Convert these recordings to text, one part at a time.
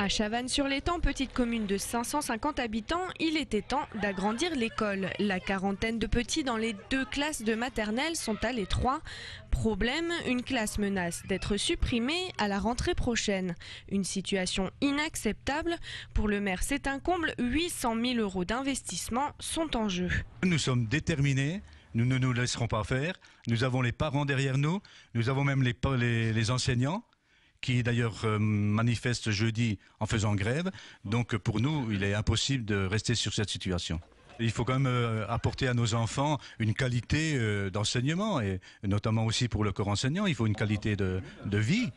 À Chavannes-sur-l'Étang, petite commune de 550 habitants, il était temps d'agrandir l'école. La quarantaine de petits dans les 2 classes de maternelle sont à l'étroit. Problème, une classe menace d'être supprimée à la rentrée prochaine. Une situation inacceptable. Pour le maire, c'est un comble. 800 000 € d'investissement sont en jeu. Nous sommes déterminés. Nous ne nous laisserons pas faire. Nous avons les parents derrière nous. Nous avons même les enseignants, qui d'ailleurs manifeste jeudi en faisant grève. Donc pour nous, il est impossible de rester sur cette situation. Il faut quand même apporter à nos enfants une qualité d'enseignement, et notamment aussi pour le corps enseignant, il faut une qualité de vie.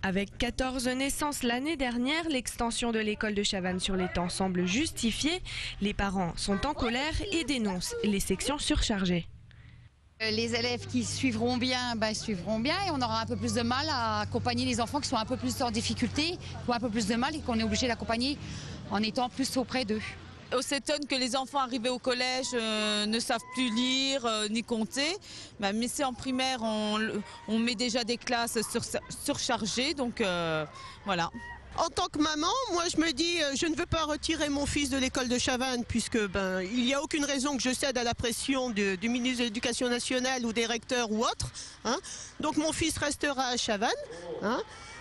Avec 14 naissances l'année dernière, l'extension de l'école de Chavannes-sur-l'Étang semble justifiée. Les parents sont en colère et dénoncent les sections surchargées. Les élèves qui suivront bien, suivront bien, et on aura un peu plus de mal à accompagner les enfants qui sont un peu plus en difficulté, qui ont un peu plus de mal et qu'on est obligé d'accompagner en étant plus auprès d'eux. On s'étonne que les enfants arrivés au collège ne savent plus lire ni compter. Mais c'est en primaire, on met déjà des classes surchargées, donc voilà. En tant que maman, moi je me dis, je ne veux pas retirer mon fils de l'école de Chavannes, puisque il n'y a aucune raison que je cède à la pression du ministre de l'Éducation nationale ou des recteurs ou autres. Donc mon fils restera à Chavannes.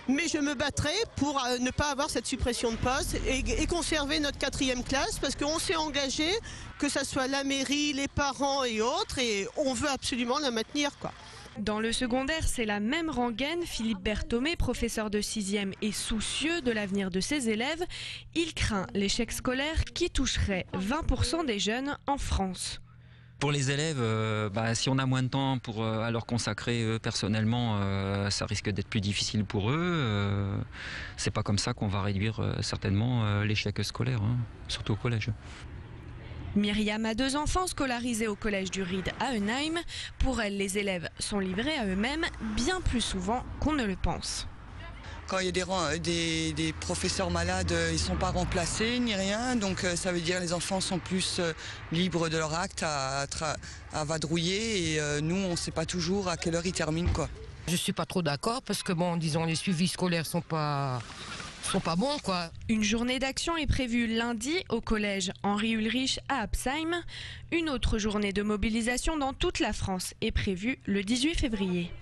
Mais je me battrai pour ne pas avoir cette suppression de poste et conserver notre 4e classe, parce qu'on s'est engagé, que ce soit la mairie, les parents et autres, et on veut absolument la maintenir, quoi. Dans le secondaire, c'est la même rengaine. Philippe Berthomé, professeur de 6e et soucieux de l'avenir de ses élèves, il craint l'échec scolaire qui toucherait 20% des jeunes en France. Pour les élèves, si on a moins de temps à leur consacrer personnellement, ça risque d'être plus difficile pour eux. C'est pas comme ça qu'on va réduire certainement l'échec scolaire, surtout au collège. Myriam a 2 enfants scolarisés au collège du Ried à Eunheim. Pour elle, les élèves sont livrés à eux-mêmes bien plus souvent qu'on ne le pense. Quand il y a des professeurs malades, ils ne sont pas remplacés ni rien, donc ça veut dire que les enfants sont plus libres de leur acte à vadrouiller, et nous on ne sait pas toujours à quelle heure ils terminent, quoi. Je suis pas trop d'accord parce que disons les suivis scolaires sont pas bons, quoi. Une journée d'action est prévue lundi au collège Henri Ulrich à Absheim. Une autre journée de mobilisation dans toute la France est prévue le 18 février.